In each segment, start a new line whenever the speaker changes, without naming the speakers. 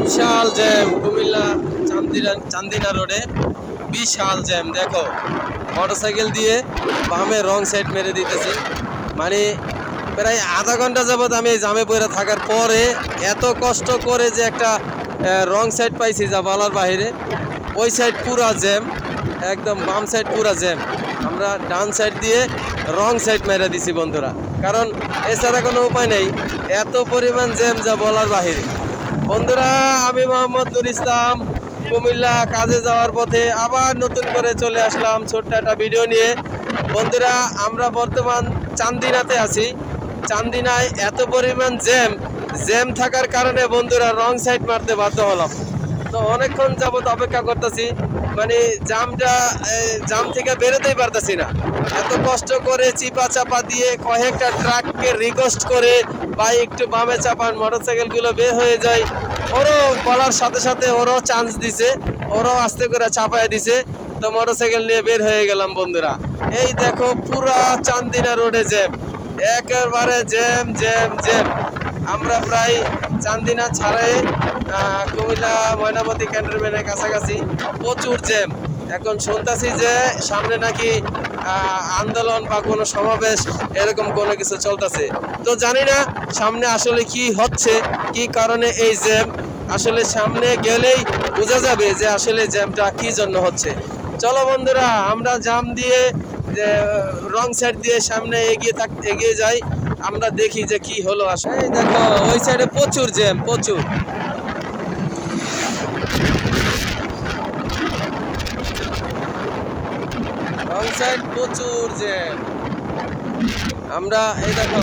বিশাল jam Comilla Chandina রোডে বিশাল jam. দেখো motorcycle দিয়ে বামে রং সাইড মেরে দিতেছি, মানে প্রায় আধা ঘন্টা যাবৎ আমি জামে পড়ে থাকার পরে এত কষ্ট করে যে একটা রং সাইড পাইছি যা বলার বাহিরে। ওই সাইড পুরা জ্যাম, একদম বাম সাইড পুরা জ্যাম। আমরা ডান সাইড দিয়ে রং সাইড মেরে দিছি বন্ধুরা, কারণ এছাড়া কোনো উপায় নেই, এত পরিমাণ জ্যাম যা বলার বাহিরে। বন্ধুরা আমি মোহাম্মদ নুর ইসলাম কুমিল্লা কাজে যাওয়ার পথে আবার নতুন করে চলে আসলাম ছোট্ট একটা ভিডিও নিয়ে। বন্ধুরা আমরা বর্তমান চান্দিনাতে আছি। চান্দিনায় এত পরিমাণ জ্যাম থাকার কারণে বন্ধুরা রং সাইড মারতে বাধ্য হলাম। তো অনেকক্ষণ যাবত অপেক্ষা করতেছি, মানে জাম থেকে বেরোতেই পারতেছি না। এত কষ্ট করে চিপা চাপা দিয়ে কয়েকটা ট্রাককে রিকোয়েস্ট করে ভাই একটু বামে চাপান, মোটরসাইকেলগুলো বের হয়ে যায়। ওরও বলার সাথে সাথে ওরাও চান্স দিছে, ওরাও আস্তে করে চাপায় দিছে। তো মোটরসাইকেল নিয়ে বের হয়ে গেলাম বন্ধুরা। এই দেখো পুরা চান্দিনা রোডে জ্যাম, একেবারে জ্যাম জ্যাম জ্যাম। আমরা প্রায় চান্দিনা ছাড়াই কুমিল্লা ময়নামতি ক্যান্টনমেন্টের কাছাকাছি প্রচুর জ্যাম। এখন শুনতেছি যে সামনে নাকি আন্দোলন বা কোনো সমাবেশ এরকম কোনো কিছু চলতেছে। তো জানি না সামনে আসলে কি হচ্ছে, কি কারণে এই জ্যাম। আসলে সামনে গেলেই বোঝা যাবে যে আসলে জ্যামটা কি জন্য হচ্ছে। চলো বন্ধুরা আমরা জাম দিয়ে রং সাইড দিয়ে সামনে এগিয়ে যাই, আমরা দেখি যে কি হলো আসলে। এই দেখো ওই সাইডে প্রচুর জ্যাম, প্রচুর। রং সাইড প্রচুর জ্যাম। আমরা এই দেখো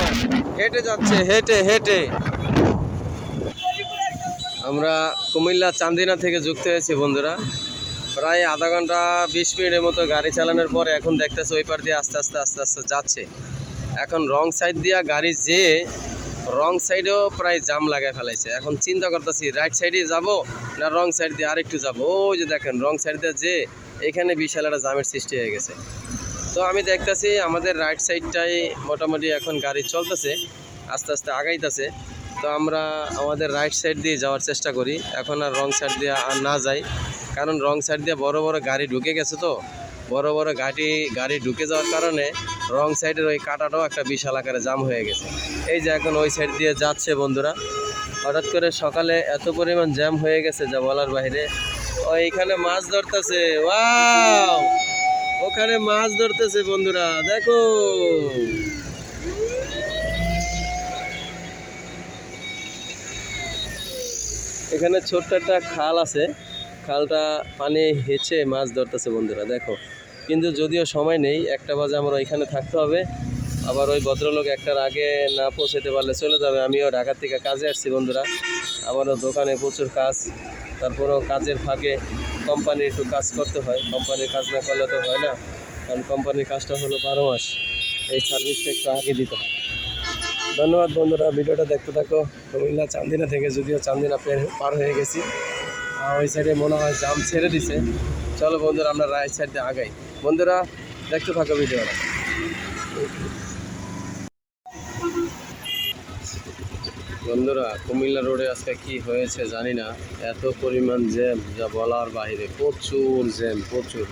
হেঁটে যাচ্ছে, হেঁটে হেঁটে আমরা কুমিল্লা চান্দিনা থেকে যুক্ত হয়েছি বন্ধুরা। প্রায় আধা ঘন্টা 20 মিনিটের মতো গাড়ি চালানোর পরে এখন দেখতেছে ওই পার দিয়ে আস্তে আস্তে আস্তে আস্তে যাচ্ছে। এখন রং সাইড দিয়া গাড়ি যেয়ে রং সাইডেও প্রায় জাম লাগাই ফেলাইছে। এখন চিন্তা করতেছি রাইট সাইডে যাব না রং সাইড দিয়ে আরেকটু যাবো। ওই যে দেখেন রং সাইড দিয়ে যে এখানে বিশাল একটা জামের সৃষ্টি হয়ে গেছে। তো আমি দেখতেছি আমাদের রাইট সাইডটাই মোটামুটি এখন গাড়ি চলতেছে, আস্তে আস্তে আগাইতেছে। তো আমরা আমাদের রাইট সাইড দিয়ে যাওয়ার চেষ্টা করি, এখন আর রং সাইড দিয়ে আর না যাই, কারণ রং সাইড দিয়ে বড় বড় গাড়ি ঢুকে গেছে। তো বড় বড় গাড়ি ঢুকে যাওয়ার কারণে রং সাইডের ওই কাঁটাটাও একটা বিশাল আকারে জাম হয়ে গেছে। এই যে এখন ওই সাইড দিয়ে যাচ্ছে বন্ধুরা। হঠাৎ করে সকালে এত পরিমাণ জ্যাম হয়ে গেছে যা বলার বাইরে। ওইখানে মাছ ধরতেছে, ওয়াও, ওখানে মাছ ধরতেছে বন্ধুরা দেখো। এখানে ছোট্ট একটা খাল আছে, খালটা পানি হেঁচে মাছ ধরতেছে বন্ধুরা দেখো। কিন্তু যদিও সময় নেই, 1টা বাজে আমার ওইখানে থাকতে হবে। আবার ওই ভদ্রলোক 1টার আগে না পৌঁছাতে পারলে চলে যাবে। আমিও ঢাকার থেকে কাজে আসছি বন্ধুরা, আমারও দোকানে প্রচুর কাজ। তারপরেও কাজের ফাঁকে কোম্পানির একটু কাজ করতে হয়, কোম্পানির কাজ না করলে তো হয় না, কারণ কোম্পানির কাজটা হলো 12 মাস, এই সার্ভিসটা একটু আগে দিতে হয়। ধন্যবাদ বন্ধুরা, ভিডিওটা দেখতে থাকো। কুমিল্লা চান্দিনা থেকে, যদিও চান্দিনা পার হয়ে গেছি, ওই সাইডে মনে হয় জাম ছেড়ে দিছে। চলো বন্ধুরা আমরা রাইট সাইড দিয়ে আগাই। বন্ধুরা দেখতে থাকো ভিডিওটা। বন্ধুরা কুমিল্লা রোডে আজকে কি হয়েছে জানি না, এত পরিমাণ জ্যাম যা বলার বাইরে, প্রচুর জ্যাম প্রচুর।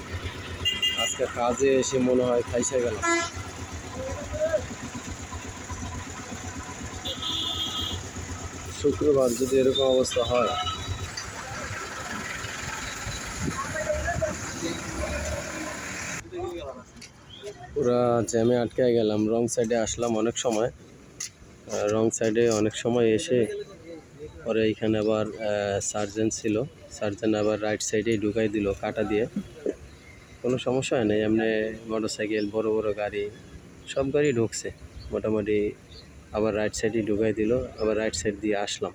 আজকে কাজে এসে মনে হয় খাইছে গেলাম। শুক্রবার যদি এরকম অবস্থা হয়, পুরা জ্যামে আটকে গেলাম। রং সাইডে আসলাম অনেক সময়, রং সাইডে অনেক সময় এসে পরে এইখানে আবার সার্জেন্ট ছিল, সার্জেন্ট আবার রাইট সাইডেই ঢুকাই দিল কাটা দিয়ে। কোনো সমস্যা হয় না, এমনি মোটরসাইকেল বড় বড় গাড়ি সব গাড়ি ঢুকছে মোটামুটি, আবার রাইট সাইডেই ঢুকাই দিল। আবার রাইট সাইড দিয়ে আসলাম,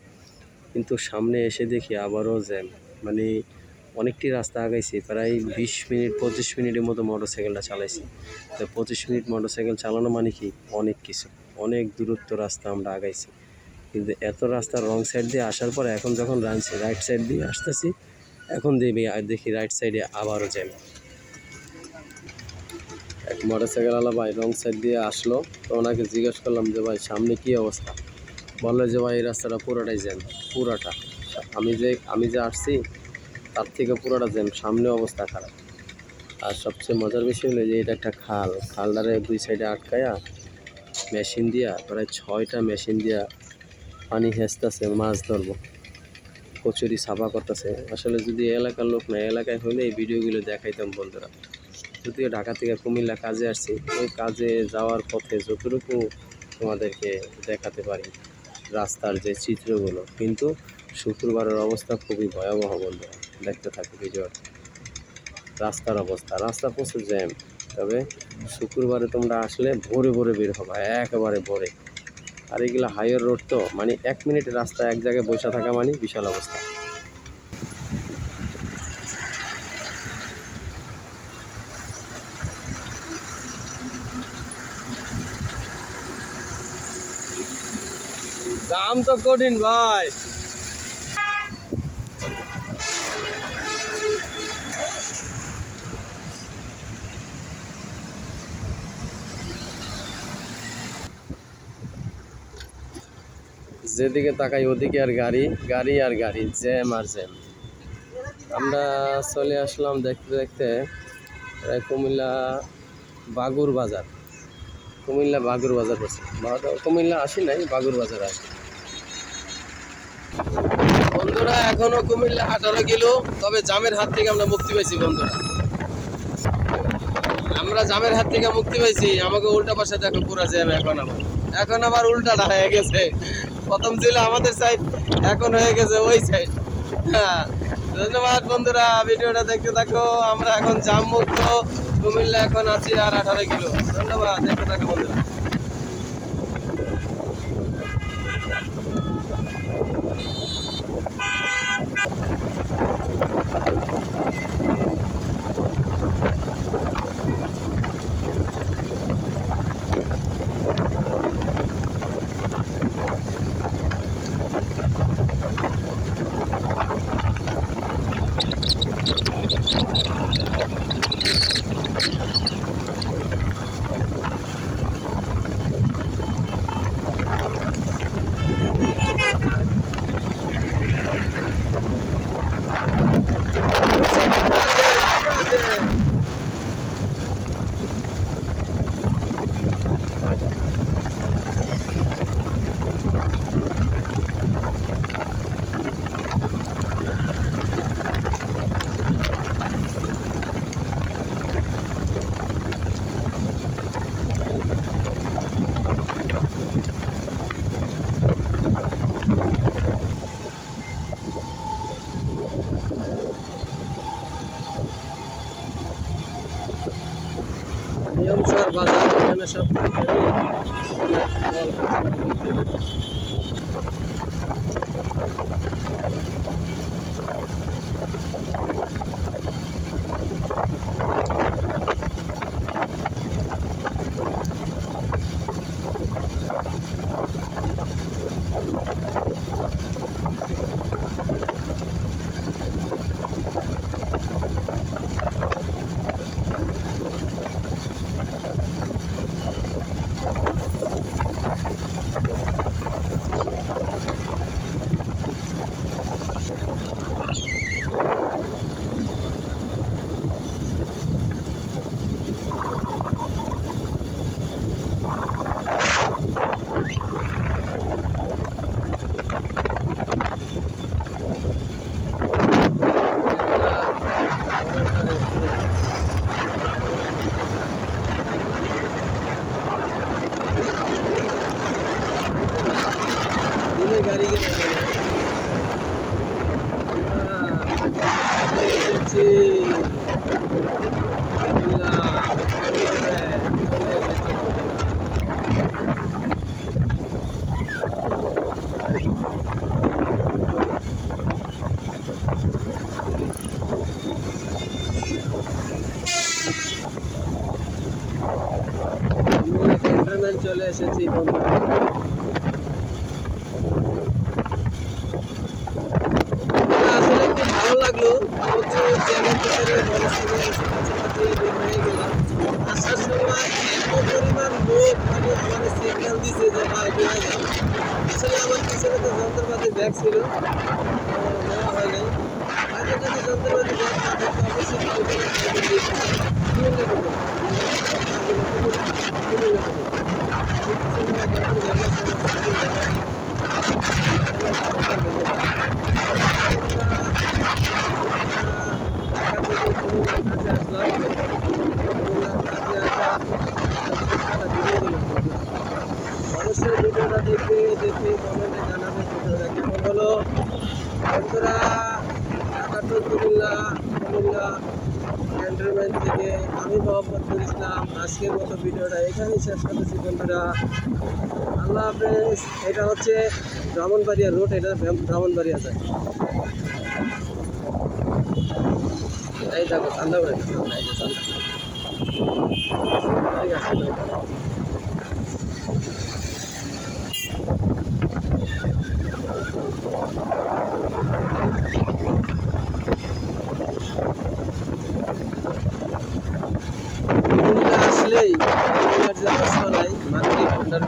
কিন্তু সামনে এসে দেখি আবারও জ্যাম। মানে অনেকটি রাস্তা আগাইছি, প্রায় 20 মিনিট 25 মিনিটের মতো মোটরসাইকেলটা চালাইছি। তো 25 মিনিট মোটরসাইকেল চালানো মানে কি অনেক কিছু, অনেক দূরত্ব রাস্তা আমরা আগাইছি। কিন্তু এত রাস্তা রং সাইড দিয়ে আসার পরে এখন যখন রাইট সাইড দিয়ে আসতেছি, এখন দেখি রাইট সাইডে আবারও জ্যাম। এক মোটরসাইকেলওয়ালা ভাই রং সাইড দিয়ে আসলো, তো ওনাকে জিজ্ঞেস করলাম যে ভাই সামনে কী অবস্থা। বললো যে ভাই এই রাস্তাটা পুরোটাই জ্যাম, পুরাটা। সমস্যা। আমি যে আসছি তার থেকে পুরোটা জ্যাম, সামনে অবস্থা খারাপ। আর সবচেয়ে মজার বিষয় হলো যে এটা একটা খালটারে 2 সাইডে আটকায়া মেশিন দিয়া প্রায় 6টা মেশিন দিয়া পানি হেঁচতেছে, মাছ ধরবো, কচুরি সাফা করতেছে। আসলে যদি এলাকার লোক না, এলাকায় হলে এই ভিডিওগুলো দেখাইতাম বন্ধুরা। যদিও ঢাকা থেকে কুমিল্লা কাজে আসছি, ওই কাজে যাওয়ার পথে যতটুকু তোমাদেরকে দেখাতে পারি রাস্তার যে চিত্রগুলো, কিন্তু শুক্রবারের অবস্থা খুবই ভয়াবহ বন্ধুরা। দেখতে থাকো ভিডিওটা। রাস্তার অবস্থা, রাস্তা প্রচুর জ্যাম। তবে শুক্রবারে তোমরা আসলে ভোরে ভোরে বের হবা, একেবারে ভোরে। আর এগুলো হাইওয়ে রোড তো, মানে 1 মিনিটের রাস্তা এক জায়গায় বসে থাকা মানে বিশাল অবস্থা। দাম তো কঠিন ভাই। যেদিকে তাকাই ওদিকে আর গাড়ি, গাড়ি আর গাড়ি, জ্যাম আর জ্যাম। আমরা চলে আসলাম দেখতে দেখতে কুমিল্লা বাগুর বাজার। কুমিল্লা বাগুর বাজার পড়ছে, কুমিল্লা আসি নাই, বাগুর বাজার আসি। বন্ধুরা এখনো কুমিল্লা 18 কিলো, তবে জামের হাত থেকে আমরা মুক্তি পাইছি বন্ধুরা। আমরা জামের হাত থেকে মুক্তি পাইছি। আমাকে উল্টা পাশে দেখো পুরো জ্যাম। এখন আবার উল্টাটা হয়ে গেছে। প্রথম ছিল আমাদের সাইড, এখন হয়ে গেছে ওই সাইড। হ্যাঁ, ধন্যবাদ বন্ধুরা, ভিডিওটা দেখতে থাকো। আমরা এখন জাম মুক্ত, কুমিল্লা এখন আছি আর 18 কিলো। ধন্যবাদ, দেখতে থাকো বন্ধুরা। নিয়মসার বাজার, এখানে সব গাড়ি চলে এসেছি বন্ধুরা। আসলে একটু ভালো লাগলো, প্রচুর জ্যামের ভিতরে আসার সময় এত পরিমাণ লোক, মানে আমাদের সিগন্যাল দিছে যে ভাই আসলে আমার পিছনে তো যন্ত্রপাতি ব্যাগ ছিল। বন্ধুরা, ঢাকা টু কুমিল্লা ক্যান্টনমেন্ট থেকে আমি মোহাম্মদ ইসলাম আজকের মতো ভিডিওটা এখানেই শেষ করতেছি বন্ধুরা। আল্লাহ হাফেজ। এটা হচ্ছে ব্রাহ্মণবাড়িয়া রোড, এটা ব্রাহ্মণবাড়িয়া যায়। এই দেখো ঠান্ডা করে ঠিক আছে। আসলেই নাই মাতৃ ভান্ডার